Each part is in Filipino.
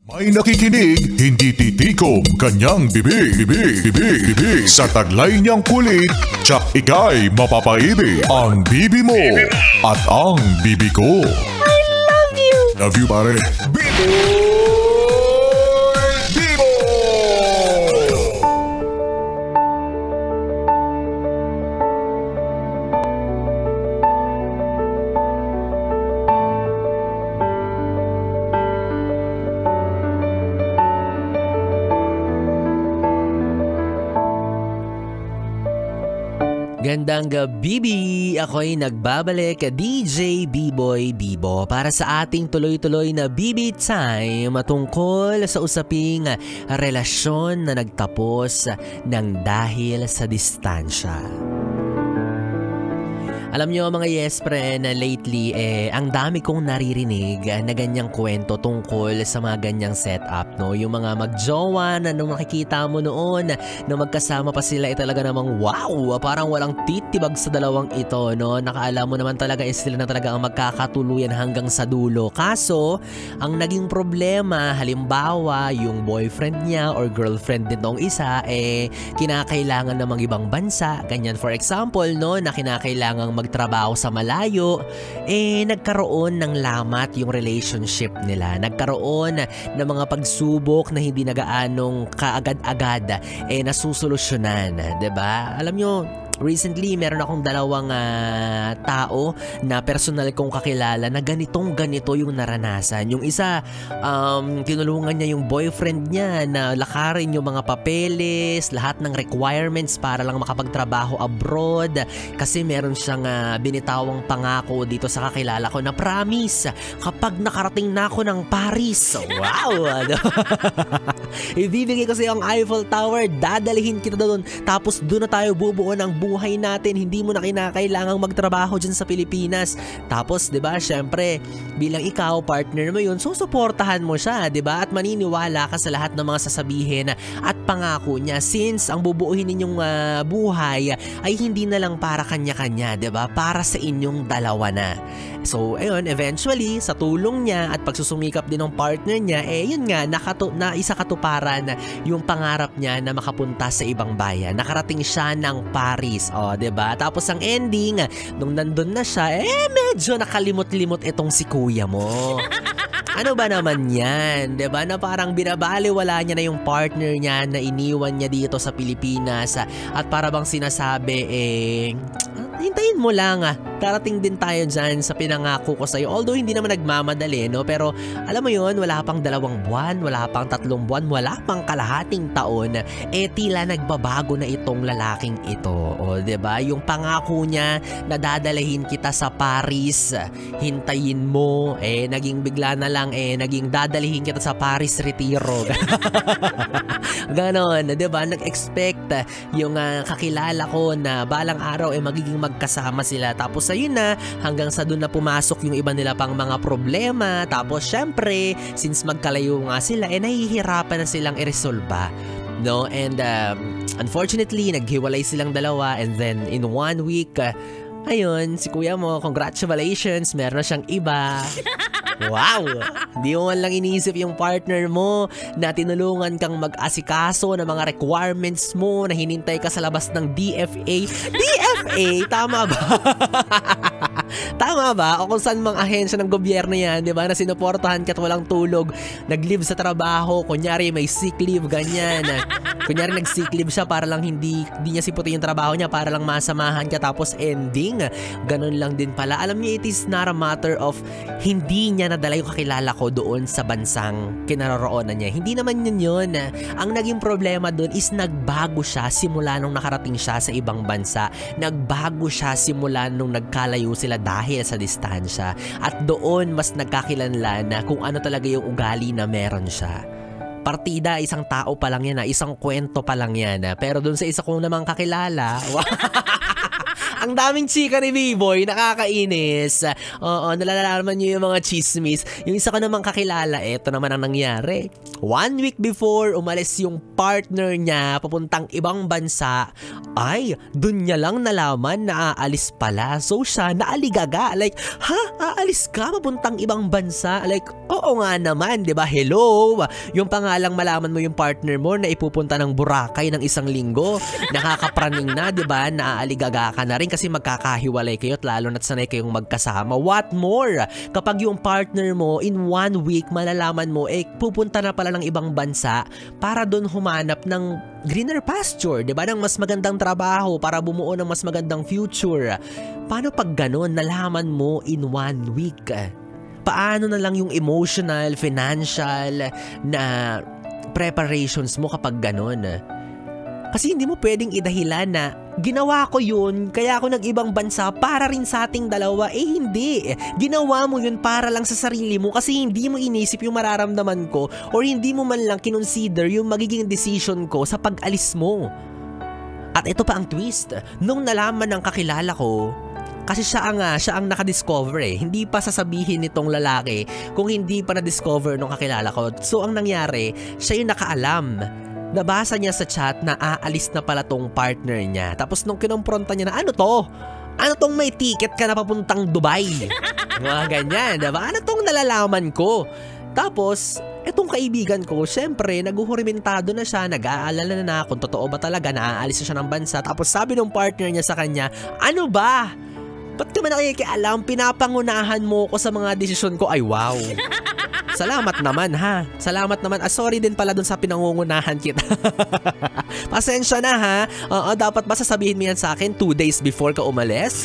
May nakikinig, hindi titikom kanyang bibig. Sa taglay niyang kulit, tsak ika'y mapapaibig. Ang bibi mo at ang bibi ko. I love you! Love you, pare. Bibo! Gandang gabi! Ako'y nagbabalik, DJ B-Boy Bibo, para sa ating tuloy-tuloy na BB Time tungkol sa usaping relasyon na nagtapos ng dahil sa distansya. Alam nyo mga yes friend, lately ang dami kong naririnig na ganyang kwento tungkol sa mga ganyang setup, no? Yung mga magjowa na nung nakikita mo noon na magkasama pa sila talaga namang wow, parang walang titibag sa dalawang ito, no? Nakaalam mo naman talaga sila na talaga ang magkakatuluyan hanggang sa dulo. Kaso, ang naging problema, halimbawa yung boyfriend niya or girlfriend nitong isa kinakailangan ng mga ibang bansa, ganyan for example, no, na kinakailangang magtrabaho sa malayo, nagkaroon ng lamat yung relationship nila. Nagkaroon ng mga pagsubok na hindi nagaanong kaagad-agad nasusolusyonan, 'di ba? Alam nyo, recently, meron akong dalawang tao na personal kong kakilala na ganito yung naranasan. Yung isa, tinulungan niya yung boyfriend niya na lakarin yung mga papeles, lahat ng requirements para lang makapagtrabaho abroad. Kasi meron siyang binitawang pangako dito sa kakilala ko na promise, kapag nakarating na ako ng Paris, wow! Ibibigay ko sa iyo ang Eiffel Tower, dadalhin kita doon, tapos doon na tayo bubuo ng buhay natin, hindi mo na kinakailangang magtrabaho dyan sa Pilipinas. Tapos, 'di ba, syempre, bilang ikaw, partner mo 'yun, susuportahan mo siya, 'di ba? At maniniwala ka sa lahat ng mga sasabihin at pangako niya, since ang bubuuhin ninyong buhay ay hindi na lang para kanya-kanya, 'di ba? Para sa inyong dalawa na. So, ayun, eventually, sa tulong niya at pagsusumikap din ng partner niya, yun nga, na isa katuparan yung pangarap niya na makapunta sa ibang bayan. Nakarating siya ng Paris, diba? Tapos ang ending, nung nandun na siya, medyo nakalimot-limot itong si kuya mo. Ano ba naman yan? Diba? Na parang binabaliwala niya na yung partner niya na iniwan niya dito sa Pilipinas at para bang sinasabi, hintayin mo lang darating din tayo dyan sa pinangako ko sa'yo. Although hindi naman nagmamadali, no? Pero alam mo yun, wala pang 2 buwan, wala pang 3 buwan, wala pang kalahating taon, tila nagbabago na itong lalaking ito. O, diba? Yung pangako niya na dadalahin kita sa Paris, hintayin mo, naging bigla na lang, naging dadalhin kita sa Paris Retiro. Ganon, diba? Nag-expect yung kakilala ko na balang araw magiging magkasama sila. Tapos ayun na, hanggang sa doon na pumasok yung iba nila pang mga problema. Tapos syempre, since magkalayo nga sila, nahihirapan na silang iresolba. No? And unfortunately, naghiwalay silang dalawa, and then in 1 week, ayun, si kuya mo, congratulations, meron na siyang iba. Wow! Di mo man lang iniisip yung partner mo na tinulungan kang mag-asikaso ng mga requirements mo, na hinintay ka sa labas ng DFA. DFA? Tama ba? Tama ba? O kung saan mang ahensya ng gobyerno yan, di ba? Na sinuportahan ka at walang tulog, nag-leave sa trabaho, kunyari may sick leave, ganyan. Kunyari nag-sick leave siya para lang hindi niya siputin yung trabaho niya, para lang masamahan ka, tapos ending, ganun lang din pala. Alam niyo, it is not a matter of hindi niya nadala yung kakilala ko doon sa bansang kinaroroonan niya. Hindi naman yun. Ang naging problema doon is nagbago siya simula nung nakarating siya sa ibang bansa. Nagbago siya simula nung nagkalayo sila dahil sa distansya. At doon mas nagkakilanlan na kung ano talaga yung ugali na meron siya. Partida, isang tao pa lang yan, isang kwento pa lang yan. Pero doon sa isa kong namang kakilala, Ang daming chika ni B-Boy, nakakainis. Oo, nalalaman niyo yung mga chismis. Yung isa ko namang kakilala, eto naman ang nangyari. 1 week before umalis yung partner niya papuntang ibang bansa, ay, dun niya lang nalaman na aalis pala. So siya, naaligaga. Like, ha? Aalis ka papuntang ibang bansa? Like, oo nga naman, di ba? Hello? Yung pangalang malaman mo yung partner mo na ipupunta ng Boracay ng 1 linggo. Nakakapraning na, di ba? Naaaligaga ka na rin kasi magkakahiwalay kayo at lalo na't sanay kayong magkasama. What more? Kapag yung partner mo in 1 week malalaman mo pupunta na pala ng ibang bansa para doon humanap ng greener pasture, 'di ba? Ng mas magandang trabaho para bumuo ng mas magandang future. Paano pag ganun nalaman mo in 1 week? Paano na lang yung emotional, financial na preparations mo kapag ganun? Kasi hindi mo pwedeng idahilan na ginawa ko yun, kaya ako nag-ibang bansa para rin sa ating dalawa. Hindi. Ginawa mo yun para lang sa sarili mo kasi hindi mo inisip yung mararamdaman ko or hindi mo man lang kinonsider yung magiging decision ko sa pag-alis mo. At ito pa ang twist. Nung nalaman ng kakilala ko, kasi siya ang nakadiscover hindi pa sasabihin nitong lalaki kung hindi pa na-discover nung kakilala ko. So ang nangyari, siya yung nakaalam. Nabasa niya sa chat na aalis na pala tong partner niya. Tapos nung kinompronta niya na, ano to? Ano tong may ticket ka na papuntang Dubai? Mga ganyan, diba? Ano tong nalalaman ko? Tapos, etong kaibigan ko, syempre, naguhurimentado na siya, nag-aalala na kung totoo ba talaga na aalis na siya ng bansa. Tapos sabi ng partner niya sa kanya, ano ba? Ba't ka man nakikialam? Pinapangunahan mo ko sa mga desisyon ko. Ay, wow. Salamat naman ha. Salamat naman. Sorry din pala dun sa pinangungunahan kita. Pasensya na ha. Dapat ba sasabihin mo yan sa akin 2 days before ka umalis?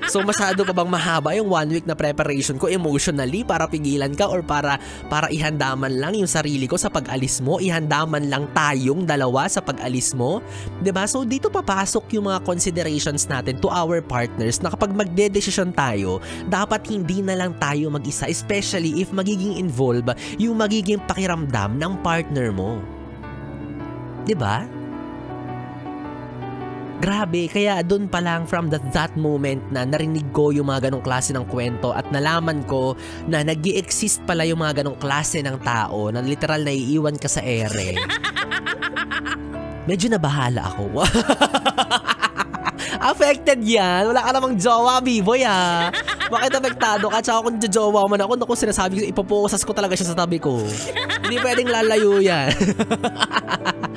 So masyado pa bang mahaba yung 1 week na preparation ko emotionally para pigilan ka or para ihandaman lang yung sarili ko sa pag-alis mo? Ihandaman lang tayong dalawa sa pag-alis mo? 'Di ba? So dito papasok yung mga considerations natin to our partners na kapag magdedesisyon tayo, dapat hindi na lang tayo mag-isa, especially if magiging involved yung magiging pakiramdam ng partner mo. 'Di ba? Grabe, kaya doon pa lang from that moment na narinig ko yung mga ganong klase ng kwento at nalaman ko na nag-i-exist pala yung mga ganong klase ng tao na literal na iiwan ka sa ere. Medyo nabahala ako. Affected yan. Wala ka namang jowa, B-Boy ha. Bakit apektado ka? Tsaka kung jowa man ako, naku, sinasabi ko, ipoposas ko talaga siya sa tabi ko. Hindi pwedeng lalayo yan.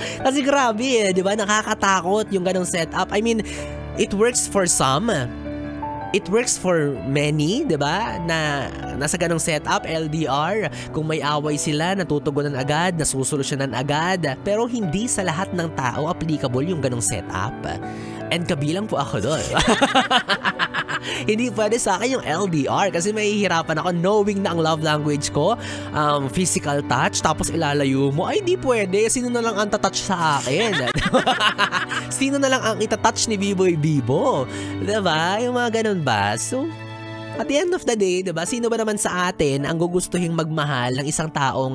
Kasi grabe di ba? Nakakatakot yung ganong setup. I mean, it works for some. It works for many, di ba? Na nasa ganong setup, LDR. Kung may away sila, natutugunan agad, nasusolusyonan agad. Pero hindi sa lahat ng tao applicable yung ganong setup. And kabilang po ako doon. Hindi pwede sa akin yung LDR kasi mahihirapan ako knowing na ang love language ko, physical touch, tapos ilalayo mo. Ay, di pwede. Sino na lang ang tatouch sa akin? Sino na lang ang itatouch ni B-Boy Bibo? Diba? Yung mga ganun ba? So, at the end of the day, diba, sino ba naman sa atin ang gugustuhin magmahal ng isang taong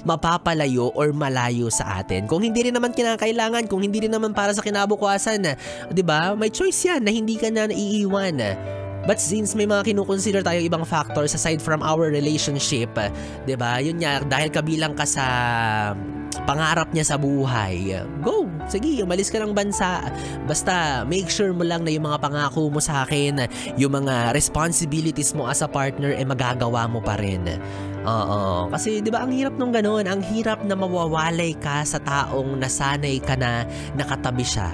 mapapalayo or malayo sa atin? Kung hindi rin naman kinakailangan, kung hindi rin naman para sa kinabukasan, diba, may choice yan na hindi ka na naiiwan. But since may mga kinukonsider tayo ibang factors aside from our relationship, diba, yun nga, dahil kabilang ka sa pangarap niya sa buhay, go! Sige, umalis ka ng bansa. Basta make sure mo lang na yung mga pangako mo sa akin, yung mga responsibilities mo as a partner, magagawa mo pa rin. Oo, kasi 'di ba ang hirap nung ganoon, ang hirap na mawawalay ka sa taong nasanay ka na nakatabi siya.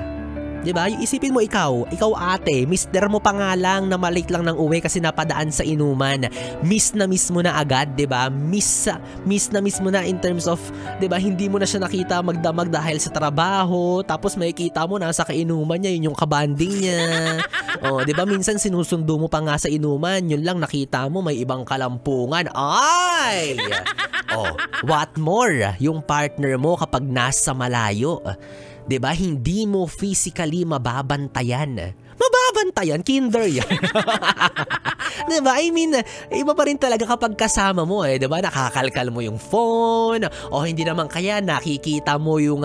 'Di ba? Isipin mo ikaw ate, mister mo pa nga lang na malate lang ng uwi kasi napadaan sa inuman. Miss na miss mo na agad, 'di ba? Miss na miss mo na in terms of, 'di ba, hindi mo na siya nakita magdamag dahil sa trabaho, tapos makikita mo nasa kainuman niya, yun yung kabanding niya. Oh, 'di ba? Minsan sinusundo mo pa nga sa inuman, yun lang nakita mo may ibang kalampungan. Ay! Oh, what more? Yung partner mo kapag nasa malayo, 'di ba? Hindi mo physically mababantayan. Mababantayan, kinder yan. 'Di ba? I mean, iba pa rin talaga kapag kasama mo 'di ba? Nakakalkal mo yung phone o hindi naman kaya nakikita mo yung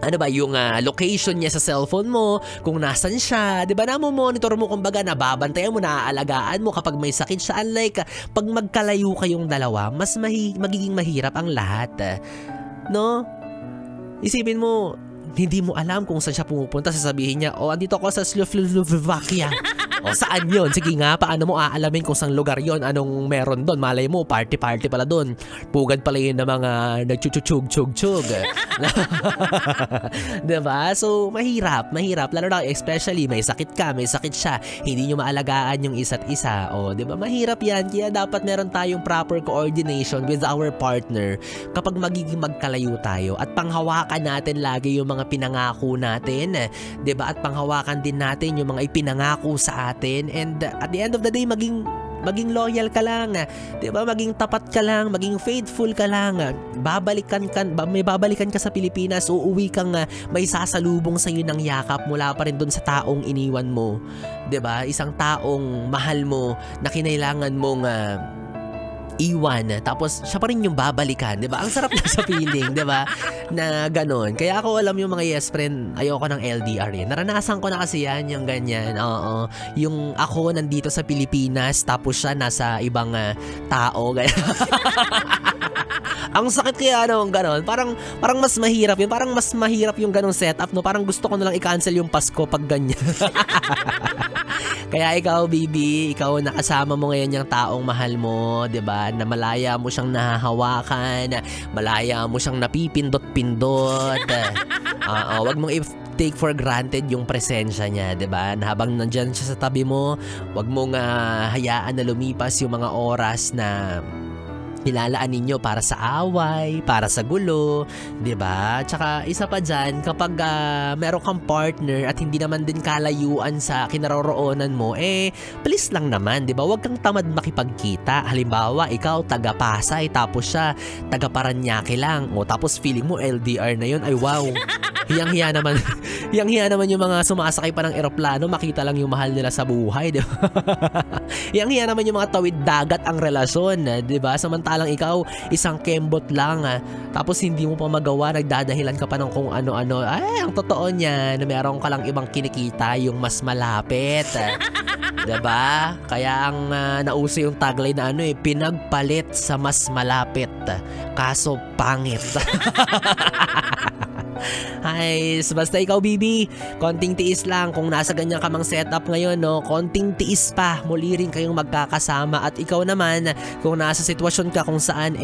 ano ba, yung location niya sa cellphone mo, kung nasan siya, 'di ba? Namo-monitor mo, kumbaga nababantayan mo, naaalagaan mo kapag may sakit siya. Unlike pag magkalayo kayong dalawa, mas magiging mahirap ang lahat. No? Isipin mo, hindi mo alam kung saan siya pumupunta, sasabihin niya, "Oh, andito ako sa Slovakia." O, saan yun? Sige nga, paano mo aalamin kung saan lugar yon? Anong meron doon? Malay mo, party pala doon. Pugad pala yun ng mga nagchuchug-chug-chug. Diba? So, mahirap. Lalo na, especially, may sakit ka, may sakit siya. Hindi nyo maalagaan yung isa't isa. O, diba? Mahirap yan. Kaya dapat meron tayong proper coordination with our partner kapag magiging magkalayo tayo. At panghawakan natin lagi yung mga pinangako natin. Diba? At panghawakan din natin yung mga ipinangako sa atin. And at the end of the day, maging loyal ka lang, 'di ba? Maging tapat ka lang, maging faithful ka lang. May babalikan ka sa Pilipinas, uuwi kang may sasalubong sa iyo ng yakap mula pa rin doon sa taong iniwan mo, 'di ba? Isang taong mahal mo na kinailangan mong iwan, tapos siya pa rin yung babalikan, 'di ba? Ang sarap na sa feeling, 'di ba? Na ganon. Kaya ako alam yung mga yes friend, ayoko ng LDR eh. Naranasan ko na kasi yan, yung ganyan. Oo. Yung ako nandito sa Pilipinas, tapos siya nasa ibang tao. Ang sakit kaya ganon. Parang mas mahirap yun. Parang mas mahirap yung ganong setup, no? Parang gusto ko na lang i-cancel yung Pasko pag ganyan. Kaya ikaw, baby, ikaw nakasama mo ngayon yung taong mahal mo, 'di ba? Na malaya mo siyang nahahawakan, malaya mo siyang napipindot-pindot. Wag mong take for granted yung presensya niya, 'di ba? Habang nandiyan siya sa tabi mo, wag mong hayaan na lumipas yung mga oras na nilalaan ninyo para sa away, para sa gulo, 'di ba? Tsaka isa pa diyan, kapag meron kang partner at hindi naman din kalayuan sa kinaroroonan mo, please lang naman, 'di ba? Huwag kang tamad makipagkita. Halimbawa, ikaw taga Pasay tapos siya taga Paranaque lang. O tapos feeling mo LDR na 'yon. Ay wow. Hiyang-hiya naman. Hiyang-hiya naman yung mga sumasakay pa ng eroplano, makita lang yung mahal nila sa buhay, 'di ba? Hiyang-hiya naman yung mga tawid dagat ang relasyon, 'di ba? Samantalang ikaw isang kembot lang, tapos hindi mo pa magawa, nagdadahilan ka pa ng kung ano-ano. Ay, ang totoo niyan, meron ka lang ibang kinikita, yung mas malapit. 'Di ba? Kaya ang nauso yung tagline na pinagpalit sa mas malapit, kaso pangit. Ay, basta ikaw, Bibi, konting tiis lang. Kung nasa ganyan ka mang setup ngayon, no, konting tiis pa, muli rin kayong magkakasama. At ikaw naman, kung nasa sitwasyon ka kung saan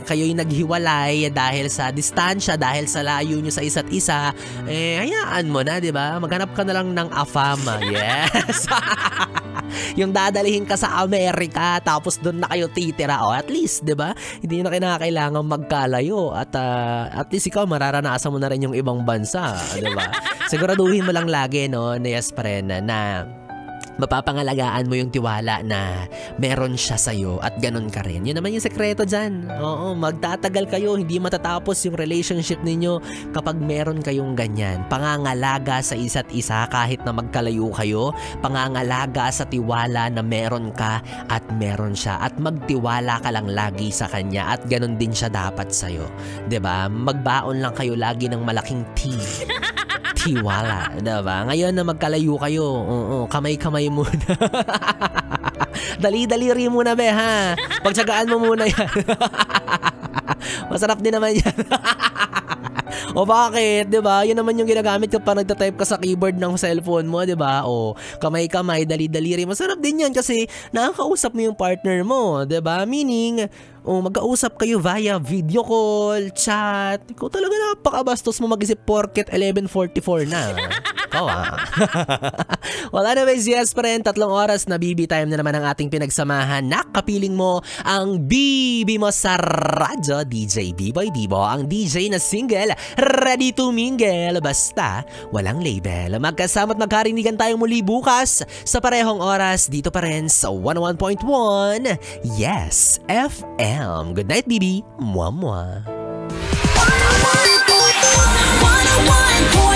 kayo'y naghiwalay dahil sa distansya, dahil sa layo nyo sa isa't isa, hayaan mo na, 'di ba? Maghanap ka na lang ng afam. Yes. Yung dadalhin ka sa Amerika, tapos doon na kayo titira. O at least, 'di ba? Hindi na kinakailangan magkalayo, at at least ikaw mararanasan mo na rin yung ibang bansa, 'di ba? Siguraduhin mo lang lagi, no, yes friend, na mapapangalagaan mo yung tiwala na meron siya sa'yo at ganun ka rin. Yun naman yung sekreto dyan. Oo, magtatagal kayo, hindi matatapos yung relationship ninyo kapag meron kayong ganyan. Pangangalaga sa isa't isa kahit na magkalayo kayo, pangangalaga sa tiwala na meron ka at meron siya, at magtiwala ka lang lagi sa kanya at ganun din siya dapat sa'yo. 'Di ba? Magbaon lang kayo lagi ng malaking T. Tiwala, diba? Ngayon na magkalayo kayo, kamay-kamay muna. Dali-daliri muna, be, ha? Pagtsagaan mo muna yan. Masarap din naman yan. O bakit, 'di ba? Yun naman yung ginagamit kapag nagta-type ka sa keyboard ng cellphone mo, 'di ba? O kamay-kamay, dali-daliri. Masarap din 'yan kasi nakakausap mo yung partner mo, 'di ba? Meaning, magkausap kayo via video call, chat. Ikaw talaga napakabastos mo mag-isip porket 11:44 na. Ikaw Well, anyways, yes friend, 3 oras na BB time na naman ang ating pinagsamahan. Nakapiling mo ang BB mo sa radyo, DJ B-Boy Bibo, ang DJ na single, ready to mingle, basta walang label. Magkasama at magkarinigan tayong muli bukas sa parehong oras dito pa rin sa 101.1 Yes FM. Good night, BB. Mwah mwah. 101.1